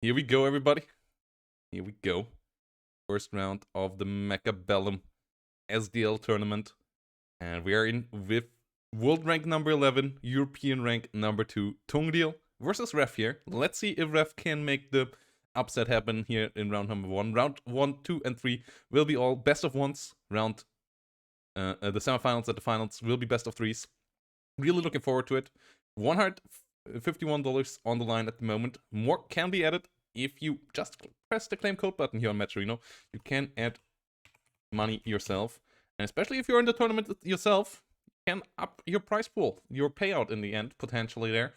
Here we go, everybody. Here we go. First round of the Mechabellum SDL tournament. And we are in with world rank number 11, European rank number 2, Tungdeal versus Ref here. Let's see if Ref can make the upset happen here in round number 1. Round 1, 2, and 3 will be all best of ones. The semifinals and the finals will be best of threes. Really looking forward to it. $151 on the line at the moment. More can be added if you just press the claim code button here on Matcherino. You can add money yourself. And especially if you're in the tournament yourself, you can up your prize pool, your payout in the end, potentially there,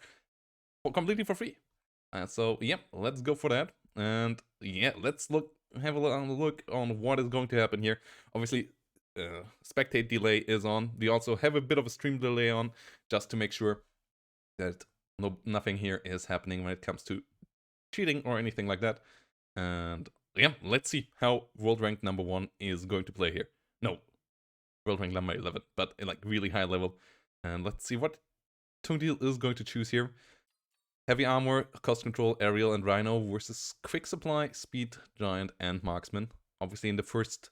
completely for free. So, yeah, let's go for that. And yeah, let's have a look on what is going to happen here. Obviously, spectate delay is on. They also have a bit of a stream delay on, just to make sure that nothing here is happening when it comes to cheating or anything like that. And yeah, let's see how world rank number 1 is going to play here. No, world rank number 11, but in like really high level. And let's see what Tungdeal is going to choose here. Heavy armor, cost control, aerial, and rhino versus quick supply, speed, giant, and marksman. Obviously in the first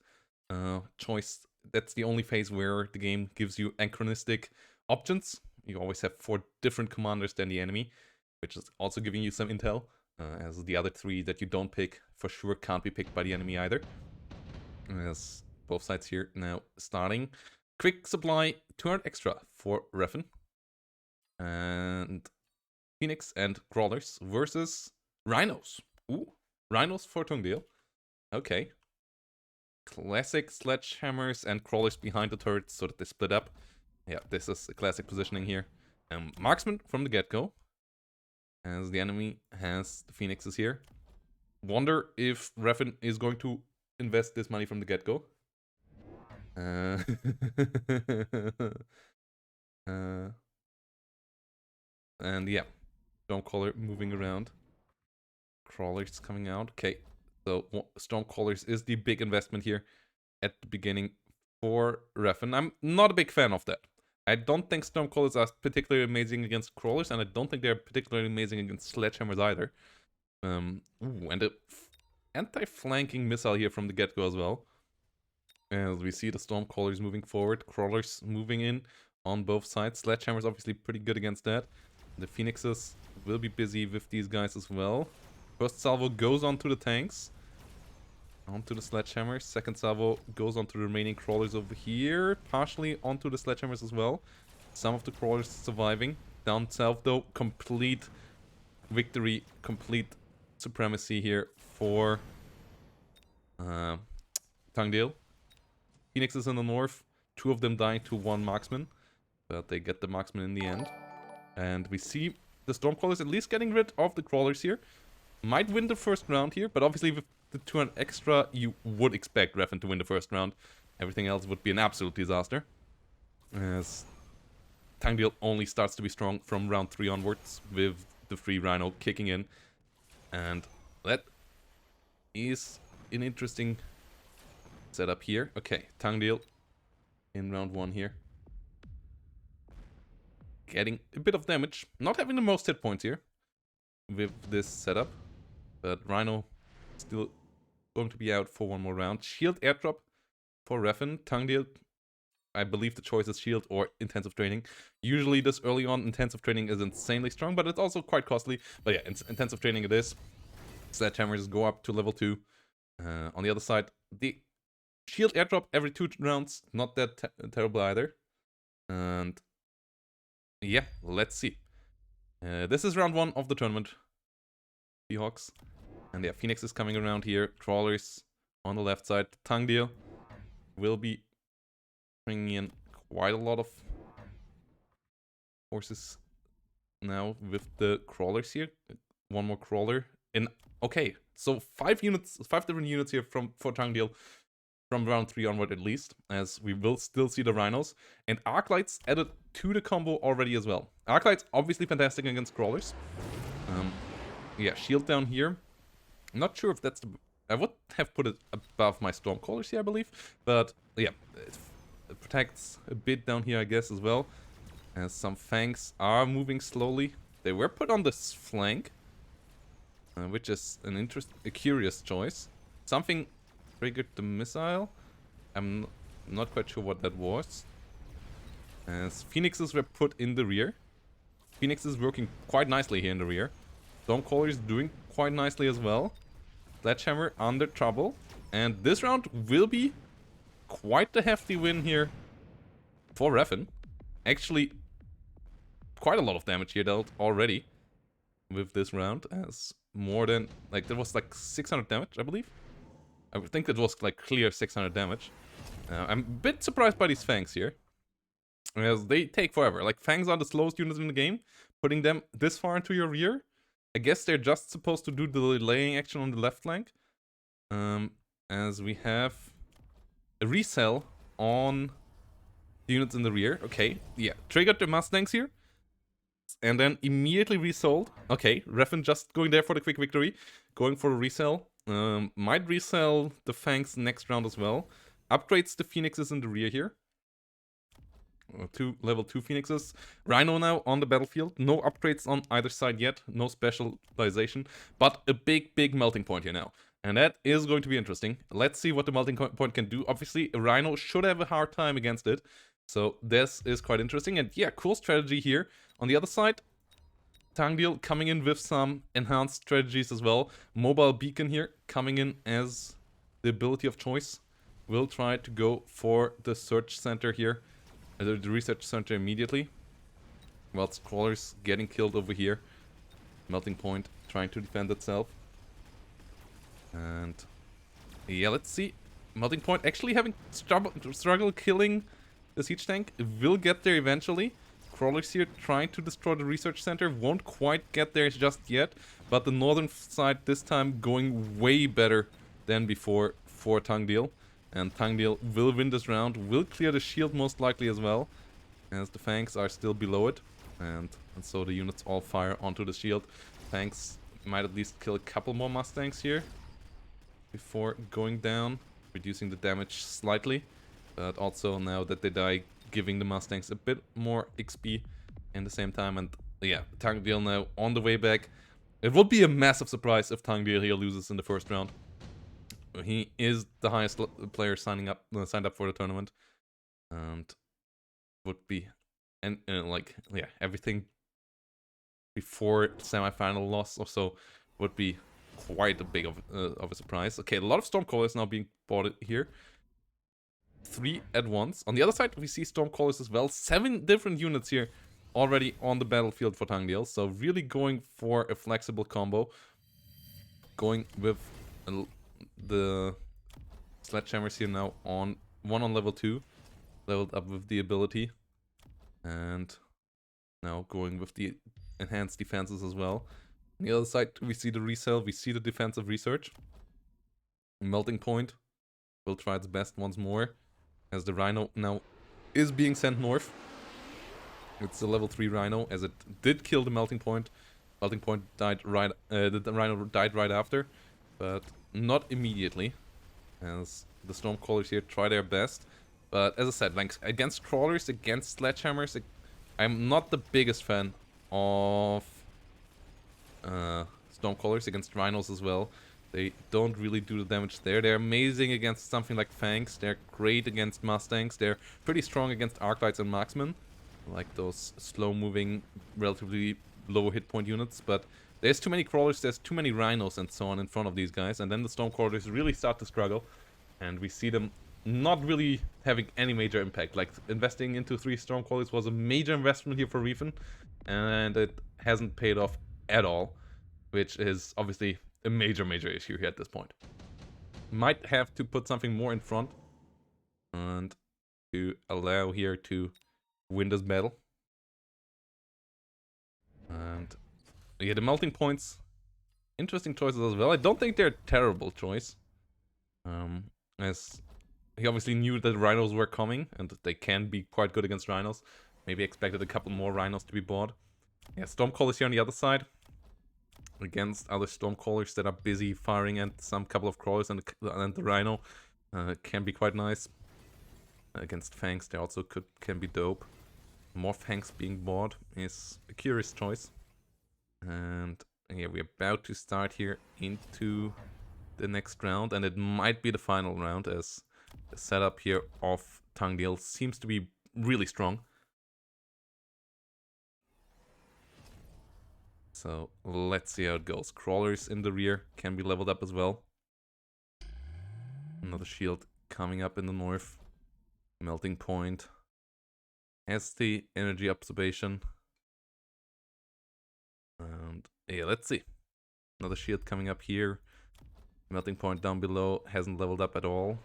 choice, that's the only phase where the game gives you anachronistic options. You always have 4 different commanders than the enemy, which is also giving you some intel, as the other 3 that you don't pick for sure can't be picked by the enemy either. As both sides here now starting. Quick supply, 200 extra for Reffen. And Phoenix and Crawlers versus Rhinos. Ooh, Rhinos for Tungdeal. Okay. Classic sledgehammers and crawlers behind the turrets so that they split up. Yeah, this is a classic positioning here. Marksman from the get-go, as the enemy has the Phoenixes here. Wonder if Reffen is going to invest this money from the get-go. And yeah, Stormcaller moving around. Crawlers coming out. Okay, so Stormcallers is the big investment here at the beginning for Reffen. I'm not a big fan of that. I don't think Stormcallers are particularly amazing against Crawlers, and I don't think they're particularly amazing against Sledgehammers either. And the anti-flanking missile here from the get-go as well. As we see the Stormcallers moving forward, Crawlers moving in on both sides. Sledgehammer's obviously pretty good against that. The Phoenixes will be busy with these guys as well. First salvo goes onto the tanks. Onto the sledgehammers. Second salvo goes onto the remaining crawlers over here. Partially onto the sledgehammers as well. Some of the crawlers surviving. Down south though, complete victory, complete supremacy here for Tungdeal. Phoenix is in the north. 2 of them dying to 1 marksman. But they get the marksman in the end. And we see the Stormcrawlers at least getting rid of the crawlers here. Might win the first round here, but obviously with the 200 extra, you would expect Reffen to win the first round. Everything else would be an absolute disaster. As Tungdeal only starts to be strong from round 3 onwards, with the free Rhino kicking in. And that is an interesting setup here. Okay, Tungdeal in round 1 here. Getting a bit of damage. Not having the most hit points here with this setup. But Rhino still going to be out for 1 more round. Shield airdrop for Reffen. Tungdeal, I believe the choice is shield or intensive training. Usually this early on, intensive training is insanely strong, but it's also quite costly. But yeah, intensive training it is. Sledgehammers go up to level 2. On the other side, the shield airdrop every 2 rounds, not that terrible either. And yeah, let's see. This is round 1 of the tournament. Seahawks. And yeah, Phoenix is coming around here. Crawlers on the left side. Tungdeal will be bringing in quite a lot of forces now with the crawlers here. 1 more crawler. Okay, so 5 different units here for Tungdeal from round 3 onward at least, as we will still see the Rhinos. And Arclights added to the combo already as well. Arclights obviously fantastic against crawlers. Yeah, shield down here. I'm not sure if that's the... I would have put it above my Stormcallers here, I believe. But yeah, it protects a bit down here, I guess, as well. As some Fangs are moving slowly. They were put on this flank. which is a curious choice. Something triggered the missile. I'm not quite sure what that was. As Phoenixes were put in the rear. Phoenix is working quite nicely here in the rear. Stormcaller is doing quite nicely as well. Sledgehammer under trouble. And this round will be quite a hefty win here for Refn. Actually, quite a lot of damage here dealt already with this round. As more than, like, there was like 600 damage, I believe. I think that was like clear 600 damage. I'm a bit surprised by these Fangs here. As they take forever. Like, Fangs are the slowest units in the game. Putting them this far into your rear. I guess they're just supposed to do the delaying action on the left flank. As we have a resell on the units in the rear. Okay, yeah. Triggered the Mustangs here. And then immediately resold. Okay, Refn just going there for the quick victory. Going for a resell. Might resell the Fangs next round as well. Upgrades the Phoenixes in the rear here. Level 2 Phoenixes. Rhino now on the battlefield. No upgrades on either side yet. No specialization. But a big melting point here now. And that is going to be interesting. Let's see what the melting point can do. Obviously, a Rhino should have a hard time against it. So this is quite interesting. And yeah, cool strategy here. On the other side, Tangdil coming in with some enhanced strategies as well. Mobile Beacon here coming in as the ability of choice. We'll try to go for the search center here. The research center immediately. Whilst Crawler's getting killed over here. Melting Point trying to defend itself. And yeah, let's see. Melting Point actually having struggle killing the siege tank. It will get there eventually. Crawler's here trying to destroy the research center. Won't quite get there just yet. But the northern side this time going way better than before for Tangdil. And Tangdil will win this round, will clear the shield most likely as well, as the Fangs are still below it. And so the units all fire onto the shield. Fangs might at least kill a couple more Mustangs here before going down, reducing the damage slightly. But also now that they die, giving the Mustangs a bit more XP in the same time. And yeah, Tangdil now on the way back. It would be a massive surprise if Tangdil here loses in the first round. He is the highest player signed up for the tournament, and would be, and like, yeah, everything before semi-final loss or so would be quite a big of a surprise. Okay, a lot of Stormcallers now being bought here. 3 at once. On the other side, we see Stormcallers as well. 7 different units here already on the battlefield for Tangdil. So really going for a flexible combo. Going with the Sledgehammers here now on one on level 2, leveled up with the ability, and now going with the enhanced defenses as well. On the other side, we see the resell, we see the defensive research. Melting Point will try its best once more, as the Rhino now is being sent north. It's a level 3 Rhino, as it did kill the Melting Point. Melting Point died right, the Rhino died right after, but not immediately, as the Stormcallers here try their best. But as I said, like, against Crawlers, against Sledgehammers, I'm not the biggest fan of Stormcallers. Against Rhinos as well. They don't really do the damage there. They're amazing against something like Fangs. They're great against Mustangs. They're pretty strong against Arclights and Marksmen, like those slow-moving, relatively low hit point units. But there's too many Crawlers, there's too many Rhinos and so on in front of these guys. And then the Stormcrawlers really start to struggle. And we see them not really having any major impact. Like, investing into 3 Stormcrawlers was a major investment here for Refn. And it hasn't paid off at all. Which is obviously a major issue here at this point. Might have to put something more in front. And to allow here to win this battle. And yeah, the melting points, interesting choices as well. I don't think they're a terrible choice. As he obviously knew that Rhinos were coming, and they can be quite good against Rhinos. Maybe expected a couple more Rhinos to be bought. Yeah, Stormcallers here on the other side. Against other Stormcallers that are busy firing at some couple of Crawlers and the Rhino. Can be quite nice. Against Fangs, they also can be dope. More Fangs being bought is a curious choice. And Here we're about to start here into the next round, and it might be the final round, as the setup here of Tangdil seems to be really strong. So let's see how it goes. Crawlers in the rear can be leveled up as well. Another shield coming up in the north. Melting point has the energy observation. And yeah, let's see. Another shield coming up here. Melting point down below hasn't leveled up at all.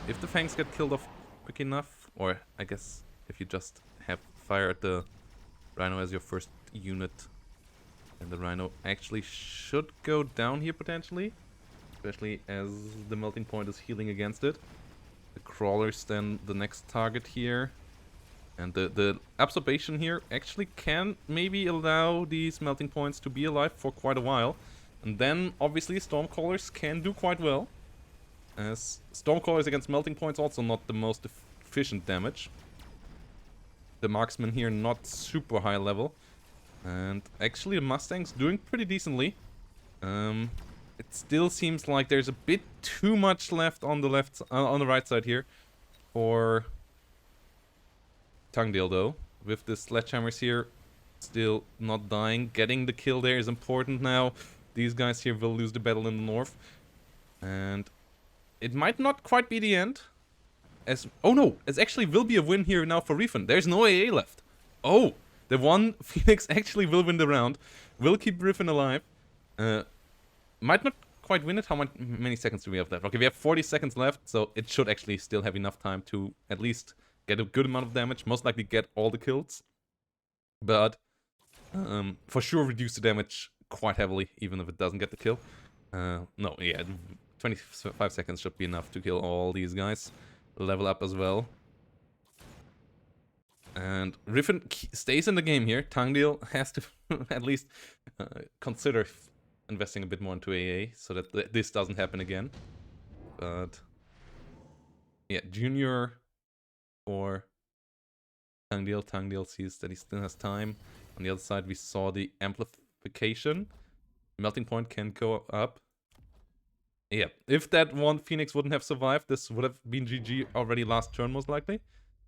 If the Fangs get killed off quick enough, or I guess if you just have fire at the Rhino as your first unit, and the Rhino actually should go down here potentially, especially as the melting point is healing against it. The Crawlers then the next target here, and the observation here actually can maybe allow these melting points to be alive for quite a while, and then obviously Stormcrawlers can do quite well, as Stormcrawlers against melting points also not the most efficient damage. The marksman here not super high level, and actually the Mustang's doing pretty decently. It still seems like there's a bit too much left on the on the right side here for Tangdil though. With the sledgehammers here still not dying, getting the kill there is important now. These guys here will lose the battle in the north, and it might not quite be the end. Oh no, it actually will be a win here now for Rifen. There's no AA left. Oh, the one Phoenix actually will win the round. Will keep Rifen alive. Might not quite win it. How many seconds do we have left? Okay, we have 40 seconds left, so it should actually still have enough time to at least get a good amount of damage. Most likely get all the kills. But for sure reduce the damage quite heavily, even if it doesn't get the kill. No, yeah, 25 seconds should be enough to kill all these guys. Level up as well. And Rifen stays in the game here. Tangdil has to at least consider investing a bit more into AA so that this doesn't happen again. But yeah, Junior for Tangdil. Tangdil sees that he still has time. On the other side, we saw the amplification. Melting point can go up. Yeah, if that one Phoenix wouldn't have survived, this would have been GG already last turn most likely.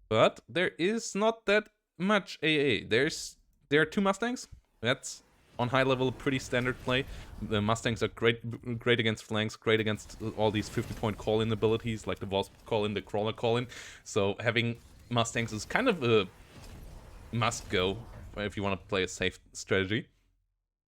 But there is not that much AA. There are two Mustangs. That's on high level pretty standard play. The Mustangs are great against flanks, great against all these 50-point call-in abilities like the Wasp call-in, the Crawler call-in. So having Mustangs is kind of a must-go if you want to play a safe strategy.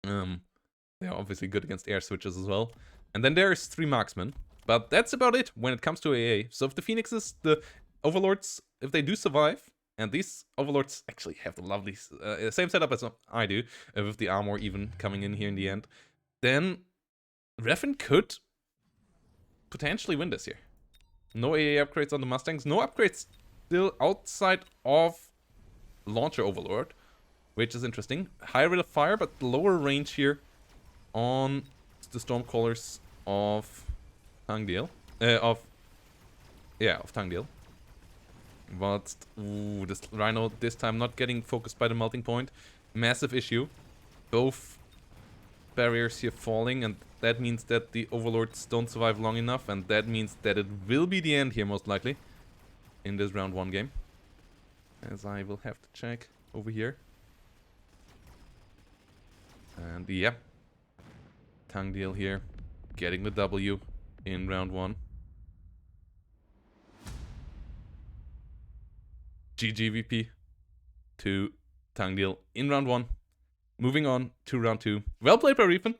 They're obviously good against air switches as well. And then there's 3 marksmen. But that's about it when it comes to AA. So if the Phoenixes, the Overlords, if they do survive, and these Overlords actually have the lovely same setup as I do, with the armor even coming in here in the end, then Rifen could potentially win this here. No AA upgrades on the Mustangs, no upgrades still outside of Launcher Overlord, which is interesting. Higher rate of fire, but lower range here on the Stormcrawlers of Tangdil. Of Tangdil. But, ooh, this Rhino this time not getting focused by the melting point. Massive issue. Both barriers here falling, and that means that the Overlords don't survive long enough, and that means that it will be the end here most likely in this round 1 game. As I will have to check over here. And yeah, Tangdil here getting the W in round 1. GGVP to Tangdil in round 1. Moving on to round 2. Well played by Rifen.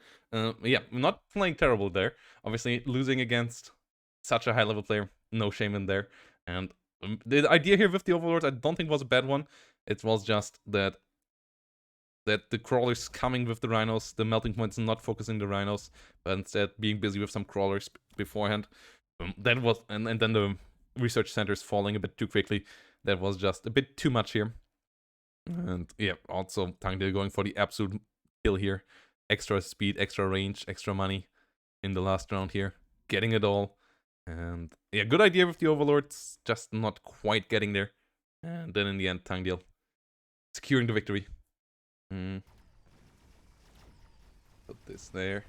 Yeah, not playing terrible there. Obviously, losing against such a high level player, no shame in there. And the idea here with the Overlords, I don't think was a bad one. It was just that the Crawlers coming with the Rhinos, the melting points not focusing the Rhinos, but instead being busy with some Crawlers beforehand. That was, and then the research centers falling a bit too quickly. That was just a bit too much here. And yeah, also Tangdil going for the absolute kill here. Extra speed, extra range, extra money in the last round here. Getting it all. And yeah, good idea with the Overlords, just not quite getting there. And then in the end, Tangdil securing the victory. Put this there.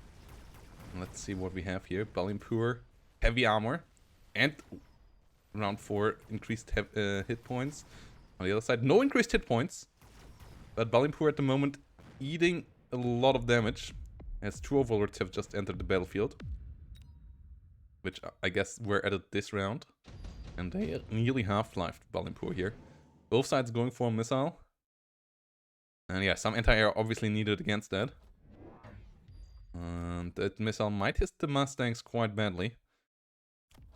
Let's see what we have here. Balimpur, heavy armor, and round 4 increased hit points. On the other side, no increased hit points, but Balimpur at the moment eating a lot of damage, as 2 overlords have just entered the battlefield, which I guess were added this round, and they nearly half-lifed Balimpur here. Both sides going for a missile, and yeah, some anti-air obviously needed against that. That missile might hit the Mustangs quite badly.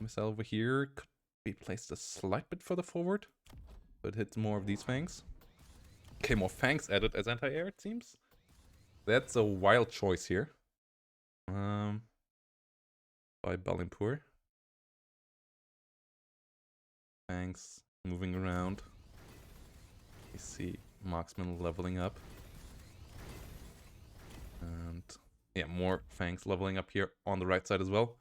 Missile over here could be placed a slight bit further forward, but hits more of these fangs. Okay, more fangs added as anti-air, it seems. That's a wild choice here. By Balimpur. Fangs moving around. You see marksman leveling up. And yeah, more fangs leveling up here on the right side as well.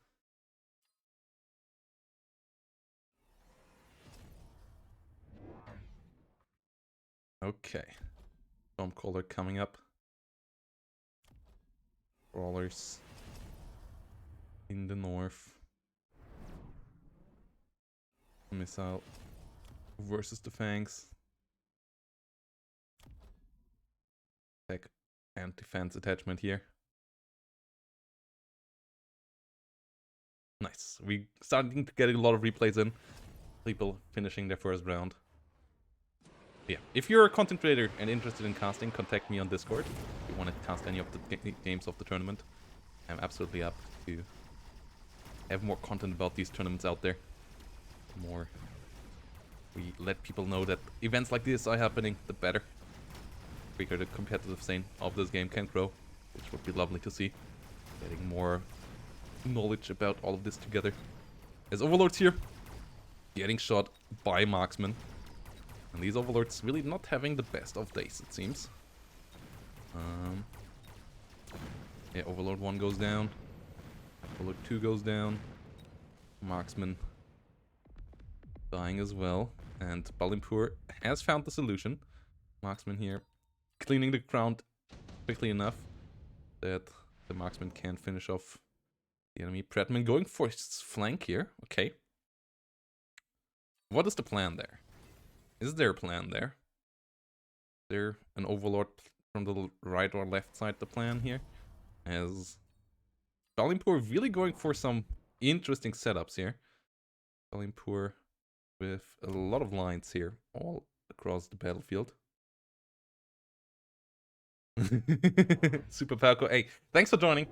Okay. Stormcaller coming up. Crawlers in the north. Missile versus the fangs. Attack and defense attachment here. Nice. We starting to get a lot of replays in. People finishing their first round. Yeah, if you're a content creator and interested in casting, contact me on Discord. If you want to cast any of the games of the tournament, I'm absolutely up to have more content about these tournaments out there. The more we let people know that events like this are happening, the better. The quicker the competitive scene of this game can grow, which would be lovely to see. Getting more knowledge about all of this together. There's overlords here, getting shot by marksmen. And these overlords really not having the best of days, it seems. Yeah, overlord 1 goes down. Overlord 2 goes down. Marksman dying as well. And Balimpur has found the solution. Marksman here cleaning the ground quickly enough that the marksman can finish off the enemy. Predman going for his flank here. Okay. What is the plan there? Is there a plan there? Is there an overlord from the right or left side the plan here? As Balimpur really going for some interesting setups here. Balimpur with a lot of lines here all across the battlefield. Super Falco, hey, thanks for joining.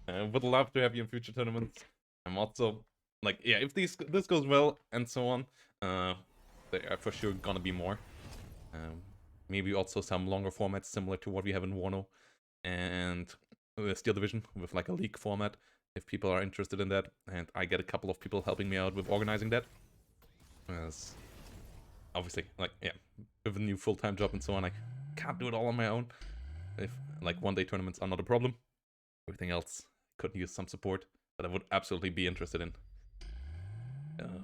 Would love to have you in future tournaments. I'm also like, yeah, if this goes well and so on, there are for sure gonna be more. Maybe also some longer formats similar to what we have in Wano and Steel Division with like a league format if people are interested in that, and I get a couple of people helping me out with organizing that. As obviously, like, yeah, with a new full-time job and so on, I can't do it all on my own. If like one-day tournaments are not a problem, everything else could use some support, but I would absolutely be interested in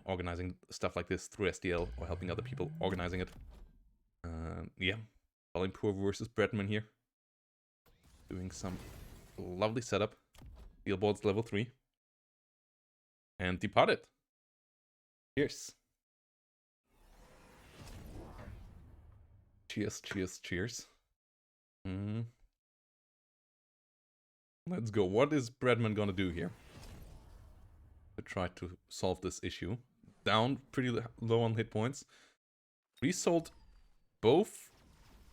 organizing stuff like this through SDL or helping other people organizing it. Yeah, Balimpur versus Bredman here. Doing some lovely setup. Steel boards level 3. And departed. Cheers. Cheers, cheers, cheers. Let's go. What is Bredman gonna do here? To try to solve this issue. Down pretty low on hit points. Resold both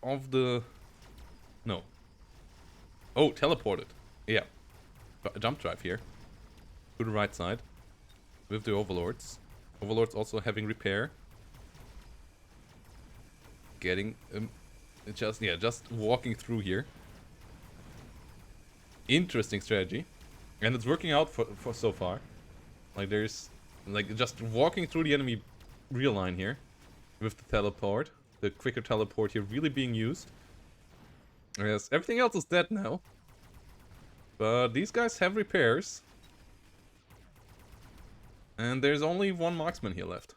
of the... No. Oh, teleported. Yeah. Jump drive here. To the right side. With the overlords. Overlords also having repair. Getting... just walking through here. Interesting strategy. And it's working out for so far. Like there's... Like just walking through the enemy real line here. With the teleport. The quicker teleport here really being used. Yes, everything else is dead now. But these guys have repairs. And there's only one marksman here left.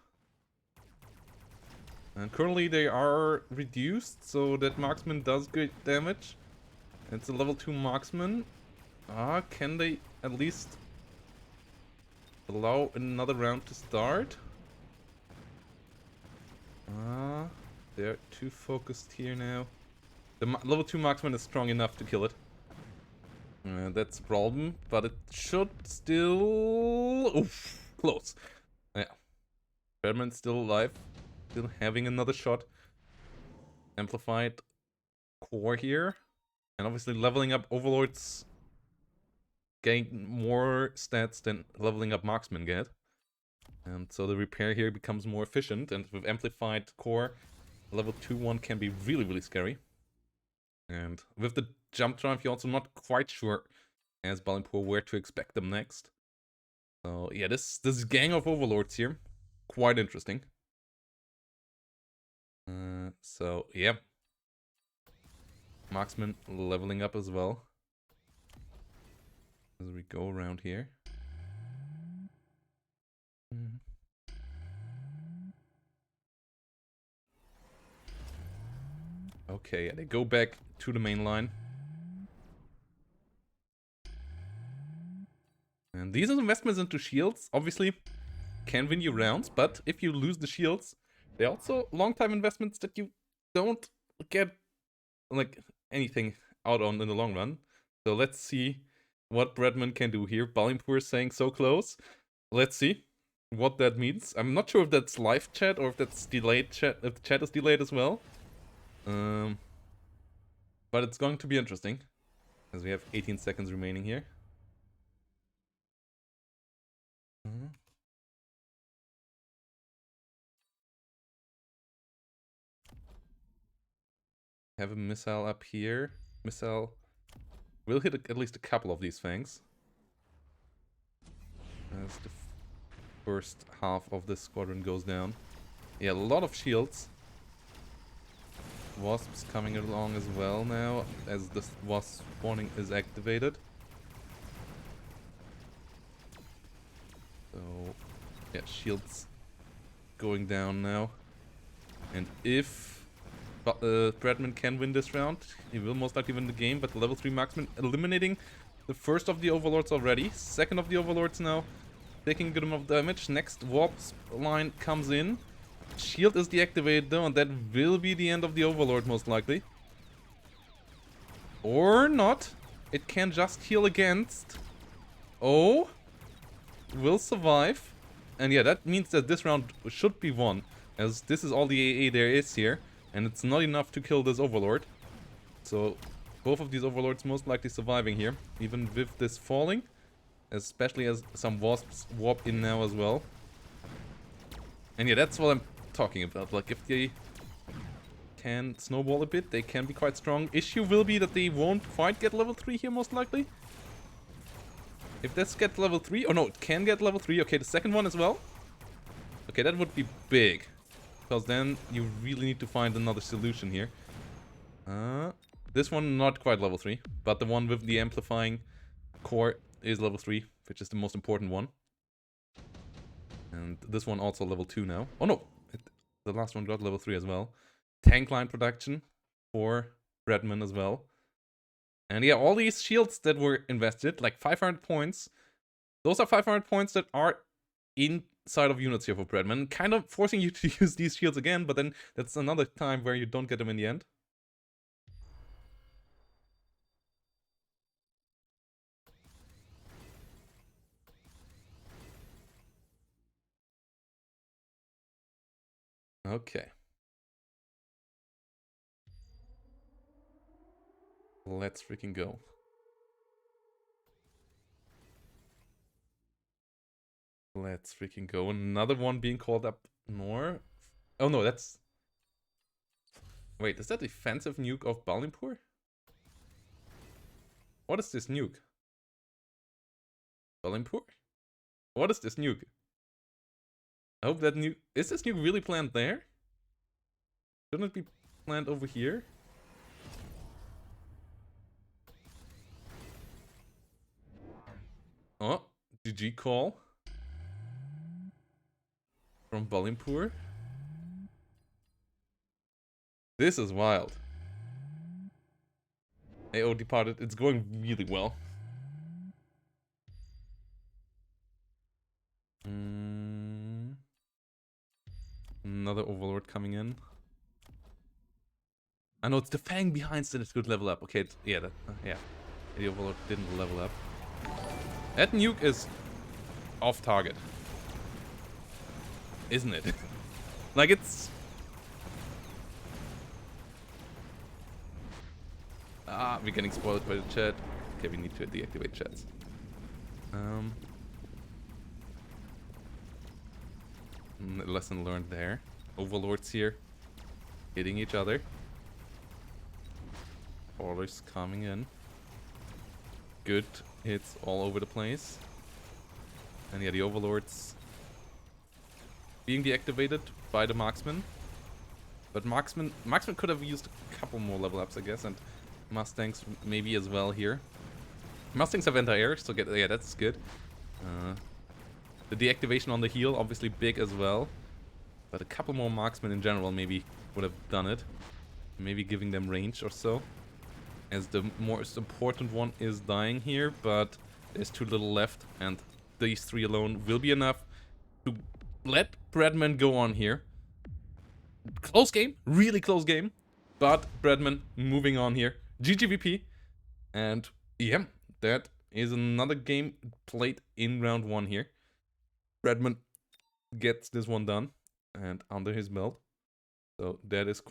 And currently they are reduced, so that marksman does good damage. It's a level 2 marksman. Can they at least allow another round to start? They're too focused here now. The level 2 marksman is strong enough to kill it. That's a problem, but it should still... Oof, close. Yeah. Redman's still alive. Still having another shot. Amplified core here. And obviously leveling up overlords gain more stats than leveling up marksmen get. And so the repair here becomes more efficient, and with amplified core, level 2 one can be really, really scary. And with the jump drive, you're also not quite sure, as Balimpour, where to expect them next. So yeah, this gang of overlords here, quite interesting. So yeah, marksman leveling up as well as we go around here. Okay, yeah, they go back to the main line. And these investments into shields, obviously, can win you rounds, but if you lose the shields, they're also long-time investments that you don't get, like, anything out on in the long run. So let's see what Bradman can do here. Balimpour is saying so close. Let's see what that means. I'm not sure if that's live chat or if that's delayed chat, if the chat is delayed as well. But it's going to be interesting, as we have 18 seconds remaining here. Have a missile up here. Missile will hit at least a couple of these fangs. As the first half of this squadron goes down. Yeah, a lot of shields. Wasps coming along as well now, as the wasp spawning is activated. So, yeah, shields going down now. And if Bradman can win this round, he will most likely win the game, but the level 3 marksman eliminating the first of the overlords already. Second of the overlords now, taking a good amount of damage. Next wasp line comes in. Shield is deactivated though, and that will be the end of the overlord most likely. Or not. It can just heal against. Oh. Will survive. And yeah, that means that this round should be won, as this is all the AA there is here, and it's not enough to kill this overlord. So both of these overlords most likely surviving here, even with this falling, especially as some wasps warp in now as well. And yeah, that's what I'm talking about. Like, if they can snowball a bit, they can be quite strong. Issue will be that they won't quite get level 3 here, most likely. If this gets level 3... Oh no, it can get level 3. Okay, the second one as well. Okay, that would be big. Because then you really need to find another solution here. This one not quite level 3. But the one with the amplifying core is level 3, which is the most important one. And this one also level 2 now. Oh no! The last one got level 3 as well. Tank line production for Redman as well. And yeah, all these shields that were invested, like 500 points. Those are 500 points that are inside of units here for Redman. Kind of forcing you to use these shields again, but then that's another time where you don't get them in the end. Okay. Let's freaking go. Let's freaking go. Another one being called up north. Oh no, that's... Wait, is that defensive nuke of Balimpour? What is this nuke? Balimpour? What is this nuke? I hope that nuke... Is this nuke really planned there? Shouldn't it be planned over here? Oh, GG call. From Balimpour. This is wild. AO departed. It's going really well. other Overlord coming in. I know it's the Fang behind that it's good level up. Okay, yeah, the Overlord didn't level up. That nuke is off target, isn't it? Like it's... we're getting spoiled by the chat. Okay, we need to deactivate chats. Lesson learned there. Overlords here, hitting each other. Orders coming in. Good hits all over the place. And yeah, the Overlords being deactivated by the Marksman. But Marksman could have used a couple more level ups, I guess, and Mustangs maybe as well here. Mustangs have anti-air, so yeah, that's good. The deactivation on the heel, obviously big as well. But a couple more Marksmen in general maybe would have done it. Maybe giving them range or so. As the most important one is dying here, but there's too little left, and these 3 alone will be enough to let Breadman go on here. Close game, really close game, but Breadman moving on here. GGVP, and yeah, that is another game played in round 1 here. Breadman gets this one done and under his belt, so that is